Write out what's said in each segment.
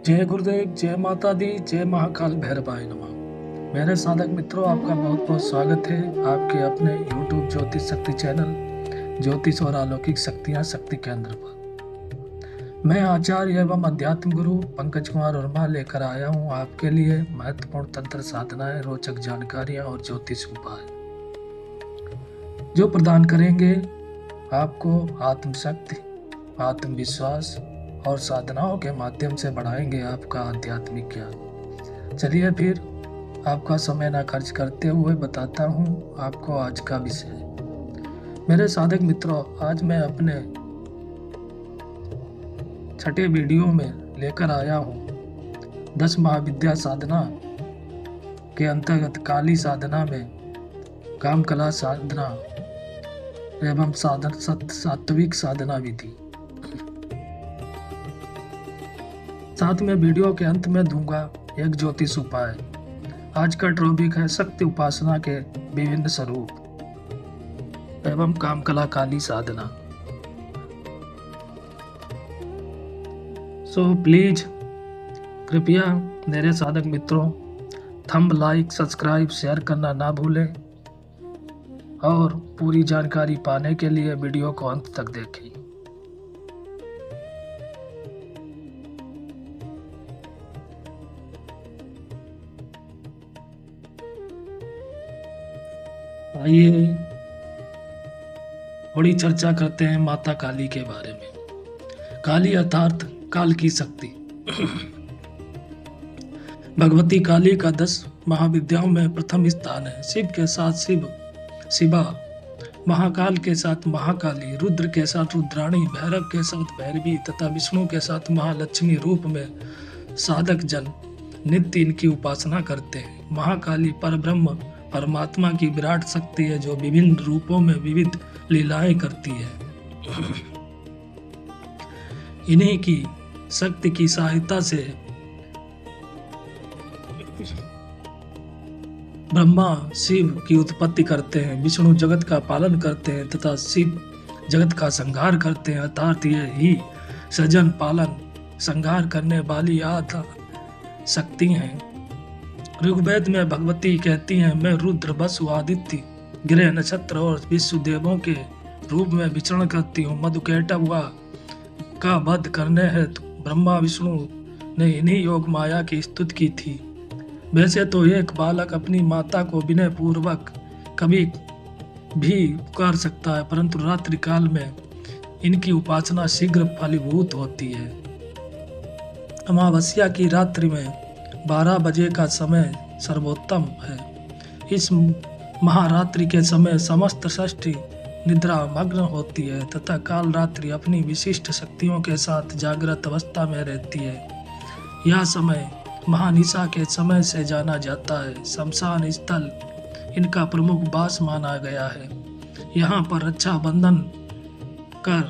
जय गुरुदेव, जय माता दी, जय महाकाल भैरवाय नमः। मेरे साधक मित्रों, आपका बहुत बहुत स्वागत है आपके अपने YouTube ज्योतिष शक्ति चैनल ज्योतिष और अलौकिक शक्तियां शक्ति केंद्र पर। मैं आचार्य एवं अध्यात्म गुरु पंकज कुमार वर्मा लेकर आया हूं आपके लिए महत्वपूर्ण तंत्र साधनाएं, रोचक जानकारियां और ज्योतिष उपाय जो प्रदान करेंगे आपको आत्मशक्ति, आत्मविश्वास और साधनाओं के माध्यम से बढ़ाएंगे आपका आध्यात्मिक ज्ञान। चलिए फिर आपका समय ना खर्च करते हुए बताता हूँ आपको आज का विषय। मेरे साधक मित्रों, आज मैं अपने छठे वीडियो में लेकर आया हूँ 10 महाविद्या साधना के अंतर्गत काली साधना में काम कला साधना एवं सात्विक साधना विधि। साथ में वीडियो के अंत में दूंगा एक ज्योतिष उपाय। आज का टॉपिक है शक्ति उपासना के विभिन्न स्वरूप एवं काम कला काली साधना। सो प्लीज कृपया मेरे साधक मित्रों थंब, लाइक, सब्सक्राइब, शेयर करना ना भूलें और पूरी जानकारी पाने के लिए वीडियो को अंत तक देखें। आइए थोड़ी चर्चा करते हैं माता काली के बारे में। काली अर्थात काल की शक्ति। भगवती काली का 10 महाविद्याओं में प्रथम स्थान है। शिव के साथ शिवा, महाकाल के साथ महाकाली, रुद्र के साथ रुद्राणी, भैरव के साथ भैरवी तथा विष्णु के साथ महालक्ष्मी रूप में साधक जन नित्य इनकी उपासना करते हैं। महाकाली परब्रह्म परमात्मा की विराट शक्ति है जो विभिन्न रूपों में विविध लीलाएं करती है। इन्हीं की शक्ति की सहायता से ब्रह्मा शिव की उत्पत्ति करते हैं, विष्णु जगत का पालन करते हैं तथा शिव जगत का संहार करते हैं। अर्थात ये ही सृजन, पालन, संहार करने वाली आदि शक्ति हैं। ऋग्वेद में भगवती कहती हैं, मैं रुद्र, वसु, आदित्य, ग्रह, नक्षत्र और विश्व देवों के रूप में विचरण करती हूँ। मधुकैटभ का वध करने हेतु ब्रह्मा विष्णु ने इन्हीं योग माया की स्तुति की थी। वैसे तो एक बालक अपनी माता को विनय पूर्वक कभी भी पुकार सकता है, परंतु रात्रि काल में इनकी उपासना शीघ्र फलीभूत होती है। अमावस्या की रात्रि में 12 बजे का समय सर्वोत्तम है। इस महारात्रि के समय समस्त सृष्टि निद्रा मग्न होती है तथा काल रात्रि अपनी विशिष्ट शक्तियों के साथ जागृत अवस्था में रहती है। यह समय महानिशा के समय से जाना जाता है। शमशान स्थल इनका प्रमुख वास माना गया है। यहाँ पर रक्षाबंधन कर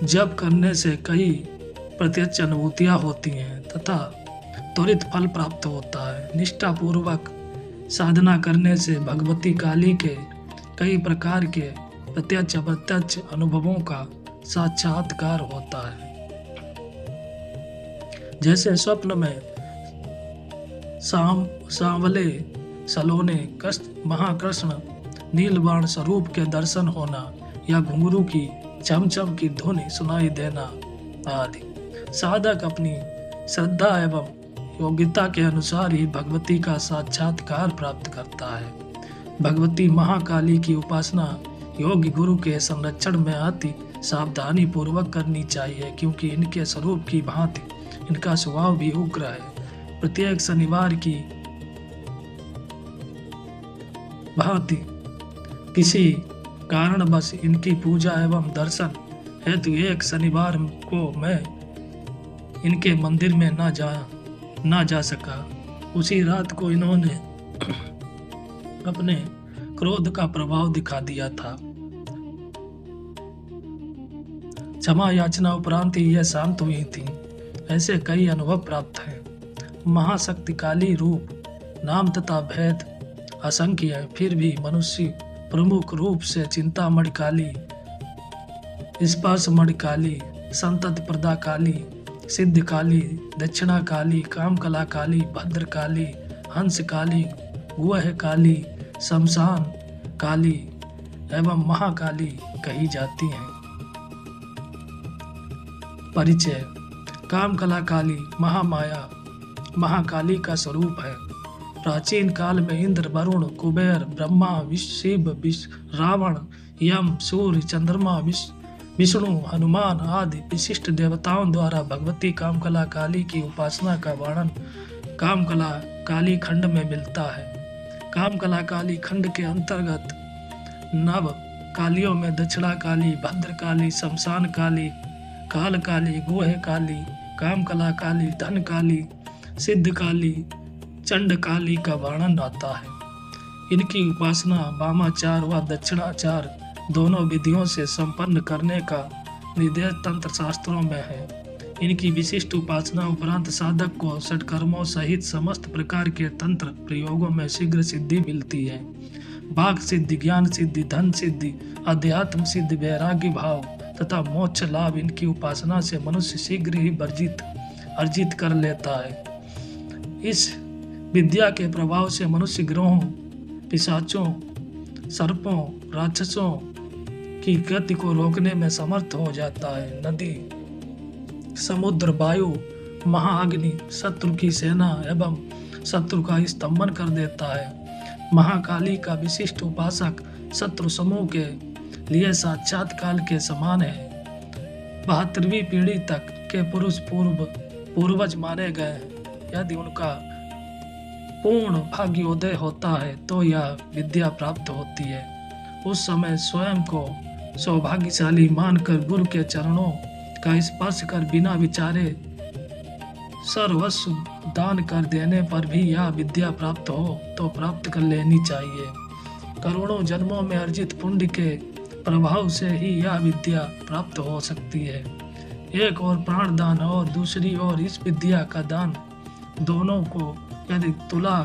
जप करने से कई प्रत्यक्ष अनुभूतियां होती हैं तथा त्वरित फल प्राप्त होता है। निष्ठा पूर्वक साधना करने से भगवती काली के कई प्रकार के प्रत्यक्ष अप्रत्यक्ष अनुभवों का साक्षात्कार होता है। जैसे स्वप्न में सांवले सलोने महाकृष्ण नीलवाण स्वरूप के दर्शन होना या घुंघरू की चमचम की ध्वनि सुनाई देना आदि। साधक अपनी श्रद्धा एवं योग्यता के अनुसार ही भगवती का साक्षात्कार प्राप्त करता है। भगवती महाकाली की उपासना योग्य गुरु के संरक्षण में अति सावधानी पूर्वक करनी चाहिए, क्योंकि इनके स्वरूप की भांति इनका स्वभाव भी उग्र है। प्रत्येक शनिवार की भांति किसी कारणवश इनकी पूजा एवं दर्शन हेतु एक शनिवार को मैं इनके मंदिर में ना जा सका। उसी रात को इन्होंने अपने क्रोध का प्रभाव दिखा दिया था। क्षमा याचना उपरांत ही यह शांत हुई थी। ऐसे कई अनुभव प्राप्त हैं। महाशक्ति काली रूप, नाम तथा भेद असंख्य है, फिर भी मनुष्य प्रमुख रूप से चिंतामणि काली, स्पर्शमणि काली, संतत प्रदा काली, सिद्ध काली, दक्षिणा काली, कामकला काली, भद्र काली, हंस काली, गुह काली, शमशान काली एवं महाकाली कही जाती हैं। परिचय। कामकला काली महामाया महाकाली का स्वरूप है। प्राचीन काल में इंद्र, वरुण, कुबेर, ब्रह्मा, शिव, रावण, यम, सूर्य, चंद्रमा, विष्णु, हनुमान आदि विशिष्ट देवताओं द्वारा भगवती कामकला काली की उपासना का वर्णन कामकला काली खंड में मिलता है। कामकला काली खंड के अंतर्गत नव कालियों में दक्षिणा काली, भद्र काली, शमशान काली, काल काली, गुह काली, कामकला काली, धन काली, सिद्ध काली, चंड काली का वर्णन आता है। इनकी उपासना वामाचार व दक्षिणाचार दोनों विधियों से संपन्न करने का निर्देश तंत्र शास्त्रों में है। इनकी विशिष्ट उपासना उपरांत साधक को षटकर्मों सहित समस्त प्रकार के तंत्र प्रयोगों में शीघ्र सिद्धि मिलती है। वाक सिद्धि, ज्ञान सिद्धि, धन सिद्धि, अध्यात्म सिद्धि, वैराग्य भाव तथा मोक्ष लाभ इनकी उपासना से मनुष्य शीघ्र ही अर्जित कर लेता है। इस विद्या के प्रभाव से मनुष्य ग्रहों, पिशाचों, सर्पों, राक्षसों की गति को रोकने में समर्थ हो जाता है। नदी, समुद्र, वायु, महाअग्नि शत्रु की सेना एवं शत्रु का स्तंभन कर देता है। महाकाली का विशिष्ट उपासक शत्रु समूह के लिए साक्षात काल के समान है। 72वीं पीढ़ी तक के पुरुष पूर्वज माने गए। यदि उनका पूर्ण भाग्योदय होता है तो यह विद्या प्राप्त होती है। उस समय स्वयं को सौभाग्यशाली मानकर गुरु के चरणों का स्पर्श कर बिना विचारे सर्वस्व दान कर देने पर भी यह विद्या प्राप्त हो तो प्राप्त कर लेनी चाहिए। करोड़ों जन्मों में अर्जित पुण्य के प्रभाव से ही यह विद्या प्राप्त हो सकती है। एक और प्राण दान और दूसरी ओर इस विद्या का दान, दोनों को यदि तुला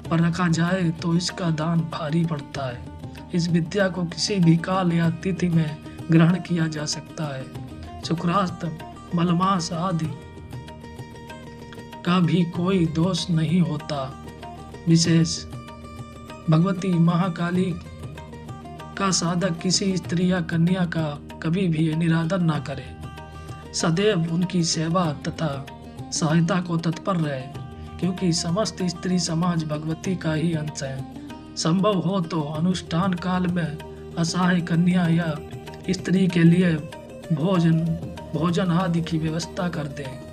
पर रखा जाए तो इसका दान भारी पड़ता है। इस विद्या को किसी भी काल या तिथि में ग्रहण किया जा सकता है। शुक्रास्त, मलमास आदि का भी कोई दोष नहीं होता। विशेष भगवती महाकाली का साधक किसी स्त्री या कन्या का कभी भी निरादर ना करे, सदैव उनकी सेवा तथा सहायता को तत्पर रहे, क्योंकि समस्त स्त्री समाज भगवती का ही अंश है। संभव हो तो अनुष्ठान काल में असहाय कन्या या स्त्री के लिए भोजन आदि की व्यवस्था कर दें।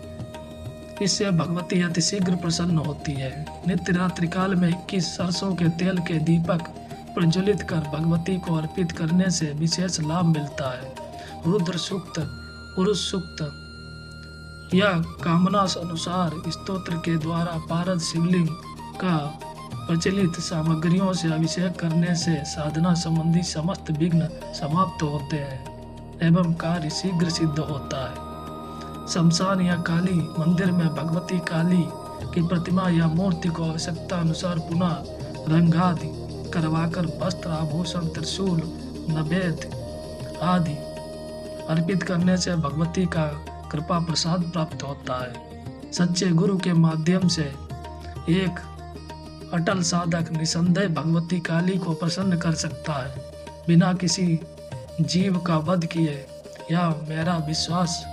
इससे भगवती अतिशीघ्र प्रसन्न होती है। नित्य रात्रि काल में 21 सरसों के तेल के दीपक प्रज्वलित कर भगवती को अर्पित करने से विशेष लाभ मिलता है। रुद्र सूक्त, पुरुष सूक्त या कामना अनुसार स्तोत्र के द्वारा पारद शिवलिंग का प्रचलित सामग्रियों से अभिषेक करने से साधना संबंधी समस्त विघ्न समाप्त होते हैं एवं कार्य शीघ्र सिद्ध होता है। शमशान या काली मंदिर में भगवती काली की प्रतिमा या मूर्ति को आवश्यकता अनुसार पुनः रंगादि करवाकर वस्त्र, आभूषण, त्रिशूल, नैवेद्य आदि अर्पित करने से भगवती का कृपा प्रसाद प्राप्त होता है। सच्चे गुरु के माध्यम से एक अटल साधक निसंदेह भगवती काली को प्रसन्न कर सकता है, बिना किसी जीव का वध किए। यह मेरा विश्वास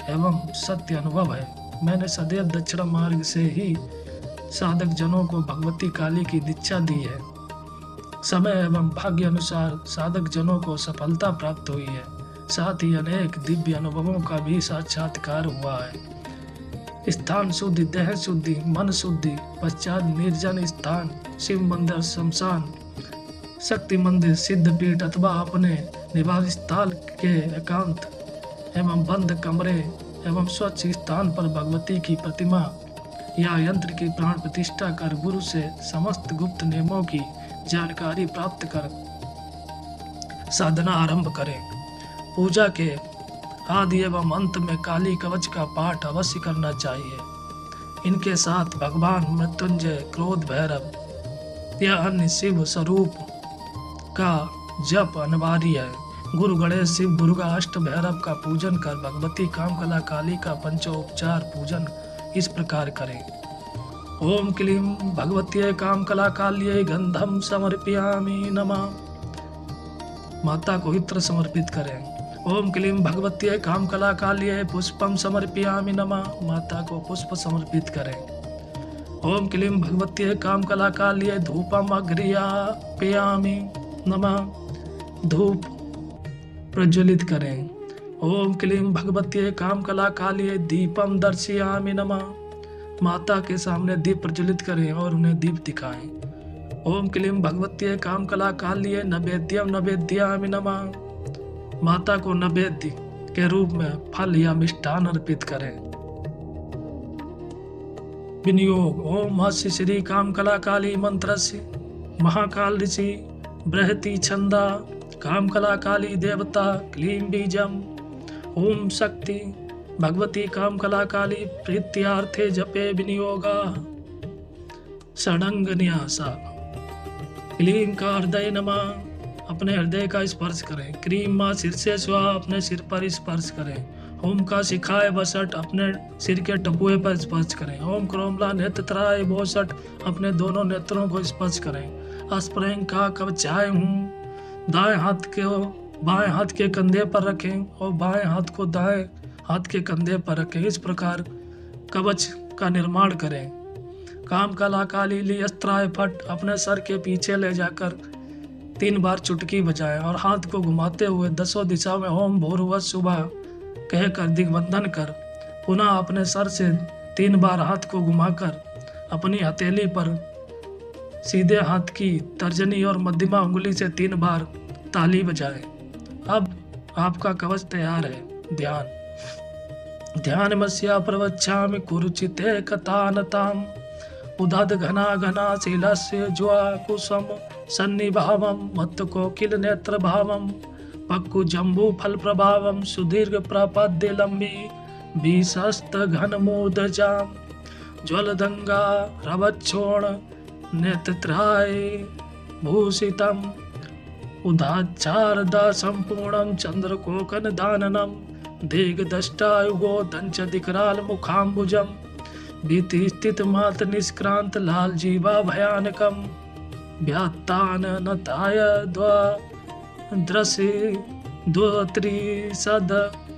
एवं सत्य अनुभव है। मैंने सदैव दक्षिण मार्ग से ही साधक जनों को भगवती काली की दीक्षा दी है। समय एवं भाग्य अनुसार साधक जनों को सफलता प्राप्त हुई है। साथ ही अनेक दिव्य अनुभवों का भी साक्षात्कार हुआ है। स्थान शुद्धि, देह शुद्धि, मन शुद्धि पश्चात निर्जन स्थान, शिव मंदिर, शमशान, शक्ति मंदिर, सिद्ध पीठ अथवा अपने निवास स्थल के एकांत एवं बंद कमरे एवं स्वच्छ स्थान पर भगवती की प्रतिमा या यंत्र की प्राण प्रतिष्ठा कर गुरु से समस्त गुप्त नियमों की जानकारी प्राप्त कर साधना आरंभ करें। पूजा के आदि एवं अंत में काली कवच का पाठ अवश्य करना चाहिए। इनके साथ भगवान मृत्युंजय, क्रोध भैरव या अन्य शिव स्वरूप का जप अनिवार्य है। गुरु गणेश शिव दुर्गा अष्ट भैरव का पूजन कर भगवती कामकला काली का पंचोपचार पूजन इस प्रकार करें। ओम क्लीं भगवत्यै कामकला काल्यै गंधम समर्पयामि नमः। माता को इत्र समर्पित करें। ओम क्लीं भगवत्यै कामकला काल्यै पुष्पम समर्पयामि नमः। माता को पुष्प समर्पित करें। ओम क्लीं भगवत्यै कामकला काल्यै धूपम अग्रयापयामि नमः। धूप प्रज्वलित करें। ओम क्लीं भगवत्यै कामकला काल्यै दीपम दर्शयामि नमः। माता के सामने दीप प्रज्वलित करें और उन्हें दीप दिखाएं। ओम क्लीं भगवत्यै कामकला काल्यै नैवेद्यम नैवेद्यामि नमः। माता को नैवेद्य के रूप में फल या मिष्ठान अर्पित करें। विनियोग। ओम हस्य श्री कामकला काली मंत्रस्य महाकाल ऋषि बृहति छंदा कामकला काली देवता क्लीं बीजम। ओम शक्ति भगवती कामकला काली प्रीत्यार्थे जपे विनियोगा। षडंग न्यासा। क्लीं का हृदय नमः। अपने हृदय का स्पर्श करें। क्रीं माँ सिर से स्वाहा। अपने सिर पर स्पर्श करें। ओम का शिखाय वसट। अपने सिर के टपुए पर स्पर्श करें। ओम क्रोमला नेत्रत्राय बोसट। अपने दोनों नेत्रों को स्पर्श करें। स्प्रेंग का कवचाय हूँ। दाएं हाथ के कंधे पर रखें और बाएं हाथ को दाएं हाथ के कंधे पर रखें। इस प्रकार कवच का निर्माण करें। कामकला काली ली अस्त्राय फट। अपने सर के पीछे ले जाकर 3 बार चुटकी बजाएं और हाथ को घुमाते हुए 10 दिशा में ओम भूर्भुवः स्वः कहकर दिग्बंधन कर पुनः अपने सर से 3 बार हाथ को घुमाकर अपनी हथेली पर सीधे हाथ की तर्जनी और मध्यमा उंगली से 3 बार ताली बजाएं। अब आपका कवच तैयार है। ध्यान मस्या प्रवच्छामि कुरुचिते कथानताम्। उदध घना घना शीलस्य ज्वा कुसुम सन्निभावम मत्त कोकिल नेत्र भावम पक्कु जम्बू फल प्रभावम सुदीर्घ प्रपद्य लंबी बीसस्त घन मूर्धजाम ज्वलदंगा रवच्छोण नेत्रत्राय भूषितम उदाचारद संपूर्णम चंद्रकोकन दाननम दीर्घदष्टायुगो दंच दिक्राल मुखाम्बुजम भीति स्थित मात निष्क्रांत लाल जीवा भयानकम व्यात्तान नताय द्रसी द्वत्रिसद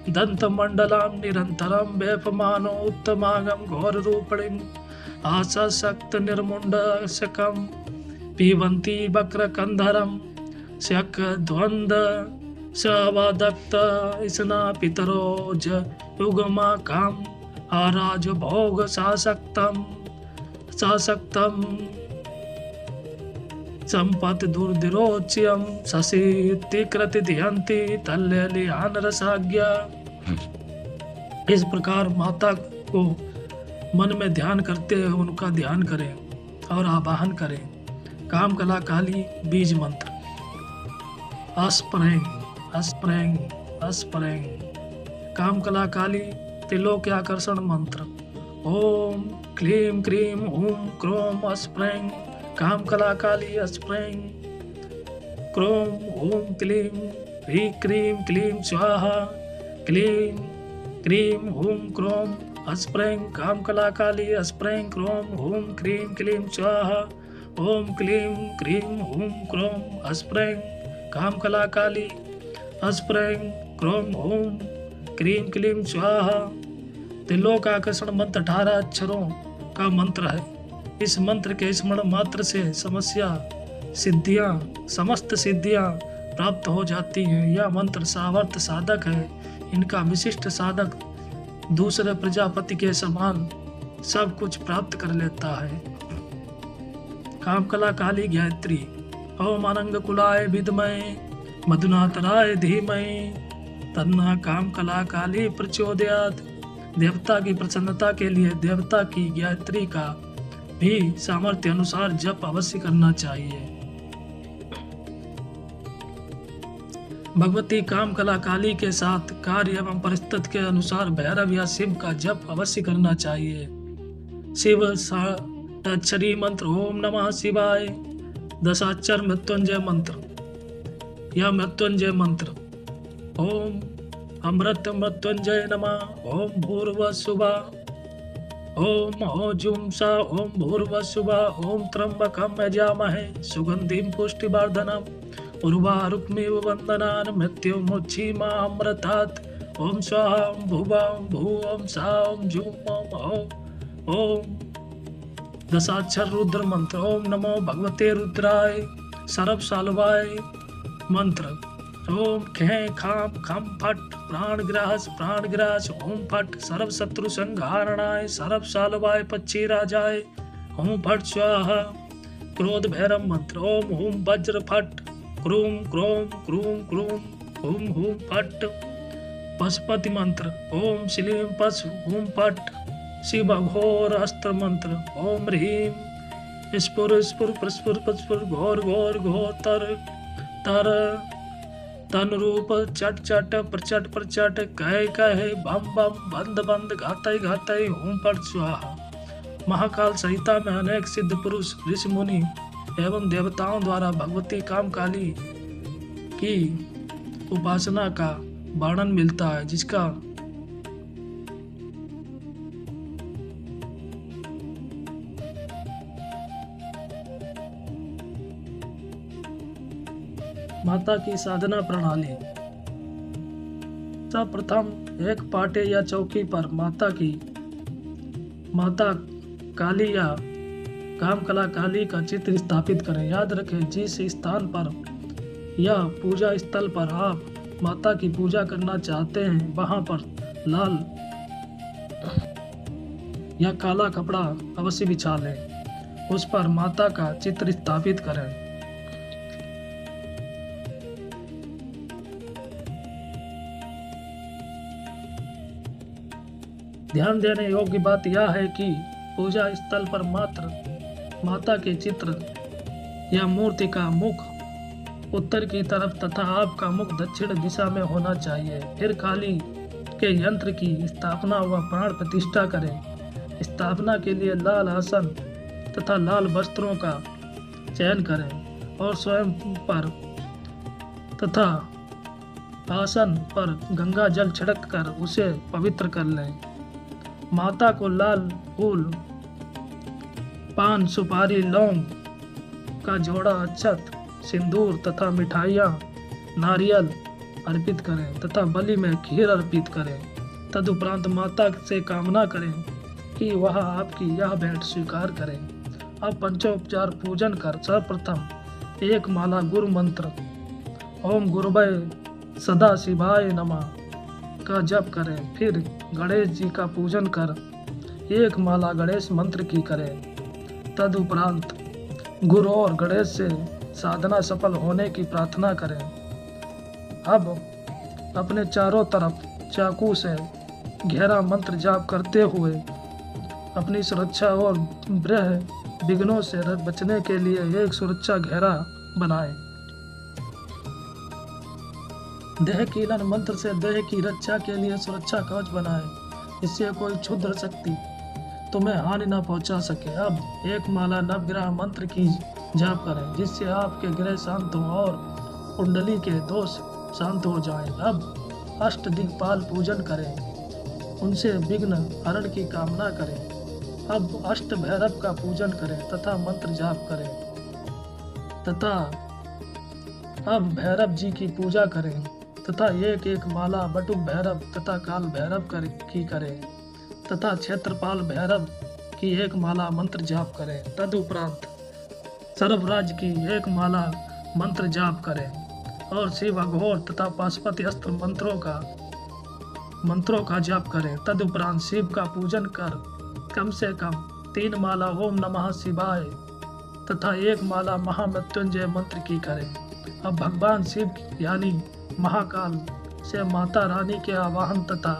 दंत मंडलम निरंतरम वेपमानो उत्तमागम घोर रूपणिम आसक्त निर्मुंड शकम पीवंती वक्र कंधरम शक द्वंद सवादक्त इसना पितरोज युगमा काम आराज भोग सासक्तम संपत दुर्दिरोच्यम शशि कृति धियंती तल्यलिहान रसाज्ञा। इस प्रकार माता को मन में ध्यान करते हुए उनका ध्यान करें और आवाहन करें। कामकला काली बीज मंत्र। अस्प्रेंग अस्प्रेंग अस्प्रेंग। कामकला काली त्रिलोक्य आकर्षण मंत्र। ओम क्लीं क्रीं हूं क्रोम अस्प्रेंग कामकला काली अस्प्रेंग क्रोम हूं क्लीं ह्रीं क्रीं क्लीं स्वाहा क्लीं क्रीं हूं क्रोम अस्प्रेंग कामकला काली अस्प्रेंग क्रोम हूं क्रीं क्लीं स्वाहा। ओम क्लीं क्रीं हूं क्रोम अस्प्रेंग कामकला काली अस्प्रेंग क्रोम हूं क्रीं क्लीं स्वाहा। त्रिलोक आकर्षण मंत्र 18 अक्षरों का मंत्र है। इस मंत्र के स्मरण मात्र से समस्त सिद्धियां प्राप्त हो जाती हैं। यह मंत्र सामर्थ्य साधक है। इनका विशिष्ट साधक दूसरे प्रजापति के समान सब कुछ प्राप्त कर लेता है। कामकला काली गायत्री। ओम अनंग कुलाय विद्महे मधुनातराय धीमहि तन्ना कामकला काली प्रचोदयात्। देवता की प्रसन्नता के लिए देवता की गायत्री का भी सामर्थ्य अनुसार जप अवश्य करना चाहिए। भगवती कामकला काली के साथ कार्य एवं परिस्थिति के अनुसार भैरव या शिव का जप अवश्य करना चाहिए। शिव अक्षरी मंत्र। ओम नमः शिवाय। 10 अक्षर मृत्युंजय मंत्र। यह मृत्युंजय मंत्र ओम अमृत मृत्युंजय नमः। ओम भूर्भुवस्सुवः। ओम ॐ सा ओम भूर्भुवस्सुवः। ओम त्र्यंबकं यजामहे सुगंधिं पुष्टिवर्धनम् उर्वारुकमिव बन्धनान् मृत्युमुक्षीमामृतात्। ओम स्वाहा ओम भुवः ओम भुवः ओम सा ओम जूं ओम ओम दशाक्षर रुद्र मंत्र। ओम नमो भगवते रुद्राय सर्वशाल्वाय मंत्र। ओम खे खाम खम फट प्राणग्रास ओम फट सर्व शत्रु संहारणाय सर्वशाल्वाय पक्षी राजाय ओम फट स्वाहा। क्रोध भैरव मंत्र। ओम हुम वज्र फट क्रूम क्रोम क्रूम क्रूम हुम हुम फट। पशुपति मंत्र। ओम श्लीं पशु हुम फट शिव घोर अस्त्र मंत्र। ओम ह्रीं स्फुर स्फुर प्रस्फुर प्रस्फुर घोर घोर घोर तर तर तन रूप चट चट प्रचट प्रचट कह कह बम बम बंद बंद घातय घातय हुम फट स्वाहा। महाकाल संहिता में अनेक सिद्ध पुरुष ऋषि मुनि एवं देवताओं द्वारा भगवती कामकाली की उपासना का वर्णन मिलता है, जिसका माता की साधना प्रणाली। सर्वप्रथम एक पाटे या चौकी पर माता काली या कामकला काली का चित्र स्थापित करें। याद रखें, जिस स्थान पर या पूजा स्थल पर आप माता की पूजा करना चाहते हैं वहां पर लाल या काला कपड़ा अवश्य बिछा लें। उस पर माता का चित्र स्थापित करें। ध्यान देने योग्य बात यह है कि पूजा स्थल पर मात्र माता के चित्र या मूर्ति का मुख उत्तर की तरफ तथा आपका मुख दक्षिण दिशा में होना चाहिए। फिर काली के यंत्र की स्थापना व प्राण प्रतिष्ठा करें। स्थापना के लिए लाल आसन तथा लाल वस्त्रों का चयन करें और स्वयं पर तथा आसन पर गंगा जल छिड़क कर उसे पवित्र कर लें। माता को लाल फूल, पान, सुपारी, लौंग का जोड़ा, अक्षत, सिंदूर तथा मिठाइयाँ, नारियल अर्पित करें तथा बलि में खीर अर्पित करें। तदुपरांत माता से कामना करें कि वह आपकी यह भेंट स्वीकार करें। अब पंचोपचार पूजन कर सर्वप्रथम एक माला गुरु मंत्र ओम गुरुवै सदा शिवाय नमः का जप करें। फिर गणेश जी का पूजन कर एक माला गणेश मंत्र की करें। तदुपरांत गुरु और गणेश से साधना सफल होने की प्रार्थना करें। अब अपने चारों तरफ चाकू से गहरा मंत्र जाप करते हुए अपनी सुरक्षा और ग्रह विघ्नों से बचने के लिए एक सुरक्षा घेरा बनाएं। देह कीलन मंत्र से देह की रक्षा के लिए सुरक्षा कवच बनाएं। इससे कोई क्षुद्र शक्ति तुम्हें हानि न पहुंचा सके। अब एक माला नवग्रह मंत्र की जाप करें, जिससे आपके ग्रह शांत हो और कुंडली के दोष शांत हो जाएं। अब अष्ट दिक्पाल पूजन करें, उनसे विघ्न हरण की कामना करें। अब अष्ट भैरव का पूजन करें तथा मंत्र जाप करें तथा अब भैरव जी की पूजा करें तथा एक एक माला बटुक भैरव तथा काल भैरव की करें तथा क्षेत्रपाल भैरव की एक माला मंत्र जाप करें। तदुपरांत सर्वराज की एक माला मंत्र जाप करें और शिव अघोर तथा पाशुपति अस्त्र मंत्रों का जाप करें। तदुपरांत शिव का पूजन कर कम से कम 3 माला ओम नमः शिवाय तथा एक माला महामृत्युंजय मंत्र की करें। अब भगवान शिव यानी महाकाल से माता रानी के आवाहन तथा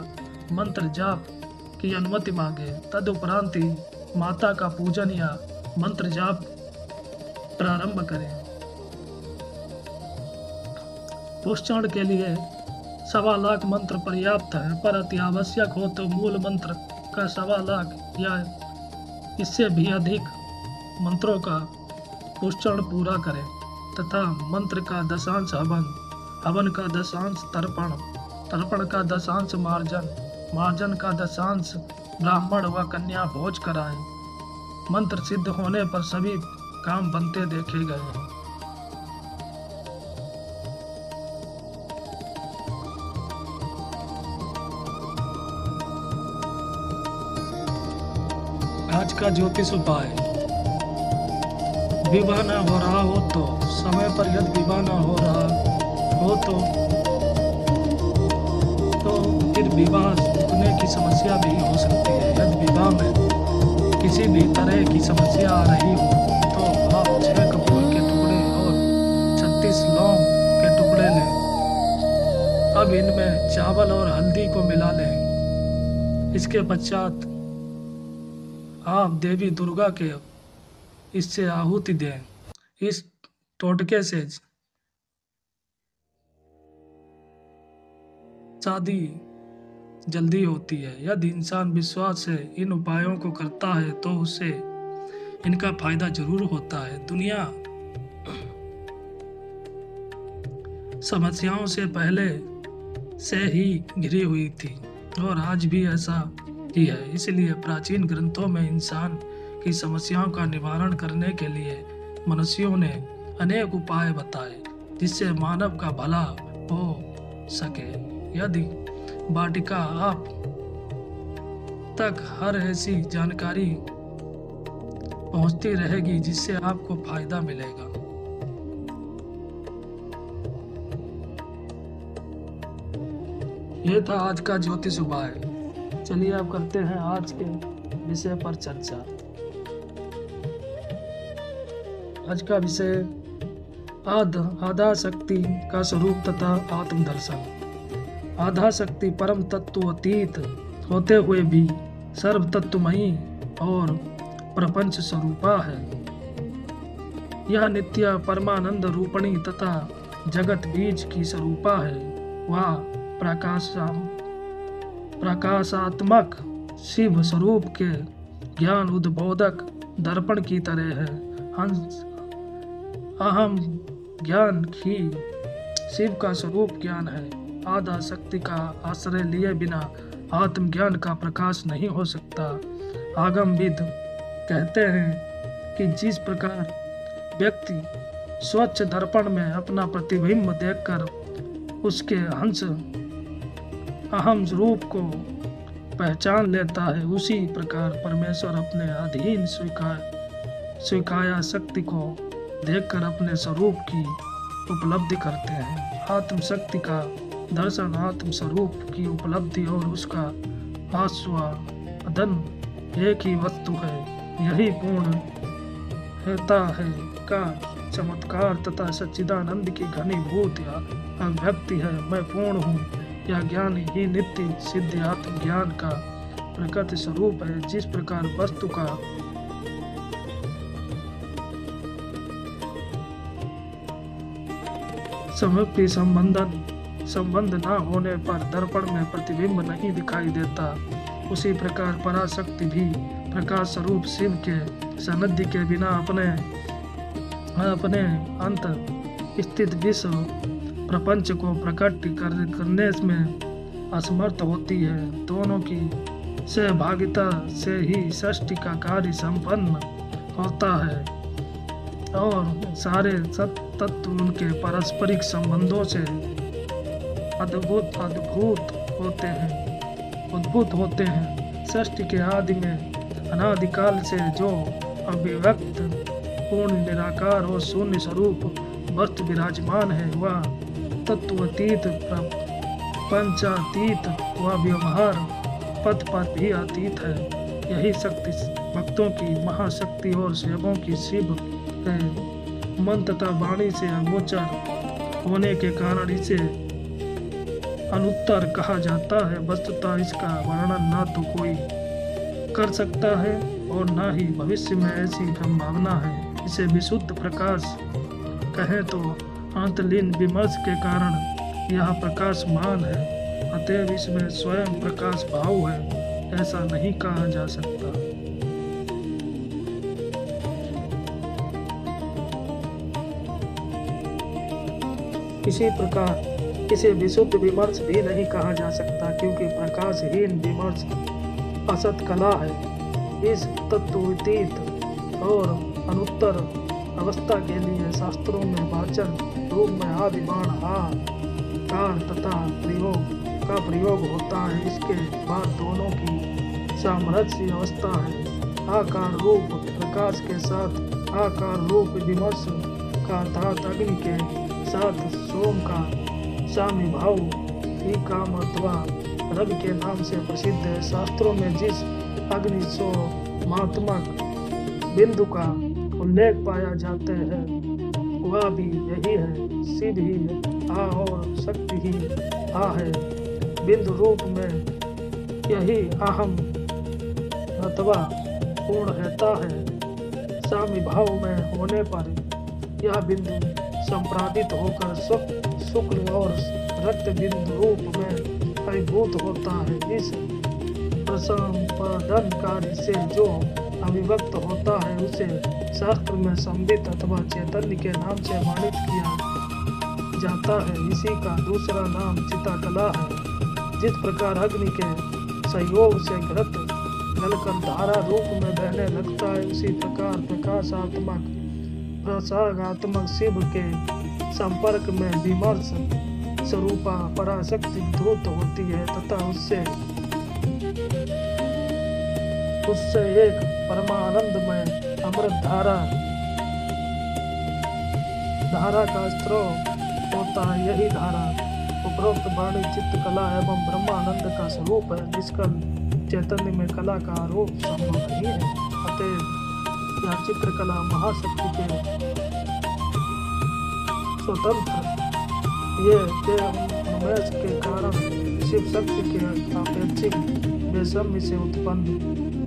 मंत्र जाप की अनुमति मांगे। तदुपरांत ही माता का पूजन या मंत्र जाप प्रारंभ करें। पुष्टि के लिए 1.25 लाख मंत्र पर्याप्त है, पर अति आवश्यक हो तो मूल मंत्र का 1.25 लाख या इससे भी अधिक मंत्रों का पुष्टि पूरा करें तथा मंत्र का दशांश हवन हवन का दशांश तर्पण, तर्पण का दशांश मार्जन, मार्जन का दशांश ब्राह्मण व कन्या भोज कराए। मंत्र सिद्ध होने पर सभी काम बनते देखे गए हैं। आज का ज्योतिष उपाय। विवाह न हो रहा हो तो समय पर, यदि विवाह न हो रहा हो तो फिर विवाह रुकने की समस्या भी हो सकती है। यदि विवाह में किसी भी तरह की समस्या आ रही हो तो आप 6 कपूर के टुकड़े और 36 लौंग के टुकड़े लें। अब इनमें चावल और हल्दी को मिला लें। इसके पश्चात आप देवी दुर्गा के इससे आहुति दें। इस टोटके से शादी जल्दी होती है। यदि इंसान विश्वास से इन उपायों को करता है तो उसे इनका फायदा जरूर होता है। दुनिया समस्याओं से पहले से ही घिरी हुई थी और आज भी ऐसा ही है। इसलिए प्राचीन ग्रंथों में इंसान की समस्याओं का निवारण करने के लिए मनुष्यों ने अनेक उपाय बताए जिससे मानव का भला हो सके। यदि वाटिका आप तक हर ऐसी जानकारी पहुंचती रहेगी जिससे आपको फायदा मिलेगा। यह था आज का ज्योतिष उपाय। चलिए अब करते हैं आज के विषय पर चर्चा। आज का विषय आधा शक्ति का स्वरूप तथा आत्मदर्शन। आधा शक्ति परम तत्व अतीत होते हुए भी सर्व तत्वमयी और प्रपंच स्वरूपा है। यह नित्य परमानंद रूपणी तथा जगत बीज की स्वरूपा है। वह प्रकाशात्मक शिव स्वरूप के ज्ञान उद्बोधक दर्पण की तरह है। अहम ज्ञान ही शिव का स्वरूप ज्ञान है। आधा शक्ति का आश्रय लिए बिना आत्मज्ञान का प्रकाश नहीं हो सकता। आगमविद कहते हैं कि जिस प्रकार व्यक्ति स्वच्छ दर्पण में अपना प्रतिबिंब देखकर उसके अंश अहम रूप को पहचान लेता है, उसी प्रकार परमेश्वर अपने अधीन स्वीकार्य शक्ति को देखकर अपने स्वरूप की उपलब्धि करते हैं। आत्म शक्ति का दर्शन आत्म स्वरूप की उपलब्धि और उसका आस्वादन एक ही वस्तु है। यही पूर्ण होता है का चमत्कार तथा सच्चिदानंद की घनीभूत अभिव्यक्ति है। मैं पूर्ण हूँ। यह ज्ञान ही नित्य सिद्ध आत्मज्ञान का प्रकृति स्वरूप है। जिस प्रकार वस्तु का समरूपी संबंध न होने पर दर्पण में प्रतिबिंब नहीं दिखाई देता, उसी प्रकार पराशक्ति भी प्रकाश स्वरूप शिव के सानिध्य के बिना अपने अंत स्थित विश्व प्रपंच को प्रकट करने में असमर्थ होती है। दोनों की सहभागिता से ही सृष्टि का कार्य संपन्न होता है और सारे तत्व उनके पारस्परिक संबंधों से अद्भुत होते हैं। सृष्टि के आदि में अनादिकाल से जो अभिव्यक्त पूर्ण निराकार और शून्य स्वरूप वस्तु विराजमान है, वह तत्वातीत पंचातीत व व्यवहार पद पर भी अतीत है। यही शक्ति भक्तों की महाशक्ति और सेवकों की शिव है। मन तथा वाणी से अगोचर होने के कारण इसे अनुत्तर कहा जाता है। वस्तुतः इसका वर्णन न तो कोई कर सकता है और न ही भविष्य में ऐसी संभावना है। इसे विशुद्ध प्रकाश कहें तो अंतलीन विमर्श के कारण यह प्रकाशमान है। अतएव इसमें स्वयं प्रकाश भाव है, ऐसा नहीं कहा जा सकता। इसी प्रकार इसे विशुद्ध विमर्श भी नहीं कहा जा सकता, क्योंकि प्रकाशहीन विमर्श असत कला है। इस तत्वोतीत और अनुत्तर अवस्था के लिए शास्त्रों में वाचन रूप में आदि बाण आ कार तथा प्रयोग का प्रयोग होता है। इसके बाद दोनों की सामरस्य अवस्था है। आकार रूप प्रकाश के साथ आकार रूप विमर्श का अर्थात अग्नि के साथ सोम का सामिभाव ही काम अथवा रवि के नाम से प्रसिद्ध है। शास्त्रों में जिस अग्नि सोमात्मक बिंदु का उल्लेख पाया जाते हैं वह भी यही है। शिव ही आ और शक्ति ही आ है। बिंदु रूप में यही अहम अथवा पूर्ण रहता है। सामिभाव में होने पर यह बिंदु संप्रादित होकर शुक्ल और रक्त बिंदु रूप में अभिभूत होता है। इस प्रसंपादन कार्य से जो अभिव्यक्त होता है उसे शास्त्र में संबित अथवा चैतन्य के नाम से वर्णित किया जाता है। इसी का दूसरा नाम चिताकला है। जिस प्रकार अग्नि के संयोग से घृत गलकर धारा रूप में बहने लगता है, उसी प्रकार प्रकाशात्मक प्रसागात्मक शिव के संपर्क में विमर्श स्वरूपा पराशक्ति धूत होती है तथा उससे एक परमानंदमय अमृत धारा का स्रोत होता है। यही धारा उपरोक्त वाणी चित्रकला एवं ब्रह्मानंद का स्वरूप है। निष्कल चैतन्य में कला का आरोप संभव नहीं है। अतएव यह चित्रकला महाशक्ति के स्वतंत्र ये उन्मेष के कारण शिव शक्ति के अपेक्षित वैषम्य से उत्पन्न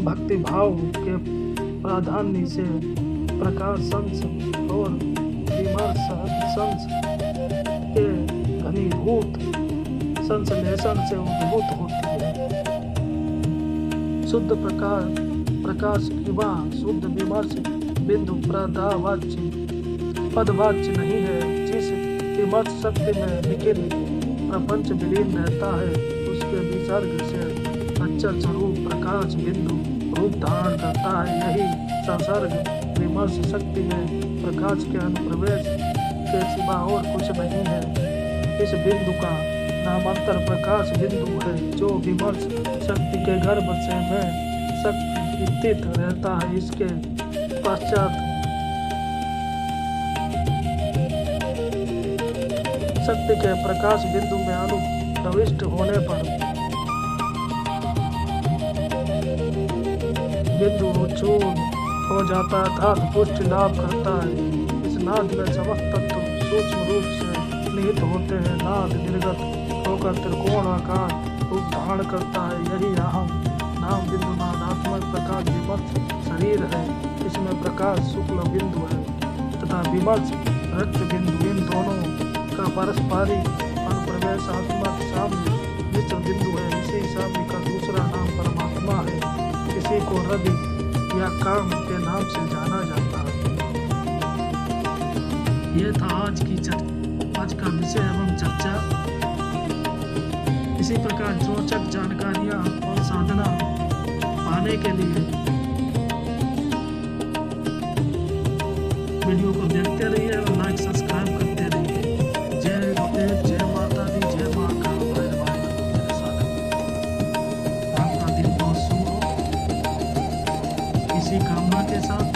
भक्ति भाव के प्राधान्य से प्रकाश संस और विमर्श संस के घनीभूत संश्लेषण से उद्भूत होती है। शुद्ध प्रकाश किंवा शुद्ध विमर्श बिंदु पदवाच्य नहीं है। जिस विमर्श शक्ति में निखिल प्रपंच विलीन रहता है उसके विसर्ग से अचल स्वरूप प्रकाश बिंदु रूप धारण करता है। यही संसर्ग विमर्श शक्ति में प्रकाश के अनुप्रवेश के सिवा और कुछ नहीं है। इस बिंदु का नामांतर प्रकाश बिंदु है जो विमर्श शक्ति के गर्भ से में स्थित रहता है। इसके पश्चात शक्ति के प्रकाश बिंदु में अनुप्रविष्ट होने पर बिंदु चूर्ण हो जाता है अर्थात पुष्टि लाभ करता है। इस नाद में समस्त तत्व सूक्ष्म रूप से निहित होते हैं। नाद निर्गत होकर त्रिकोण आकार रूप धारण करता है। यही अहम नाम बिंदु नादात्मक प्रकाश विमर्श शरीर है। इसमें प्रकाश शुक्ल बिंदु है तथा विमर्श रक्त बिंदु। इन दोनों का पारस्परिक अनुप्रवेशात्मक साम्य मिश्र बिंदु है। इसी साम्य का दूसरा नाम परमात्मा है। इसी को रवि या काम के नाम से जाना जाता है। यह था आज का विषय एवं चर्चा। इसी प्रकार रोचक जानकारियां और साधना पाने के लिए वीडियो को देखते रहिए और लाइक सब्सक्राइब करते रहिए। जय गुरुदेव, जय माता दी, जय माँ का भैरवान। आपका दिन बहुत शुभ हो। इसी कामना के साथ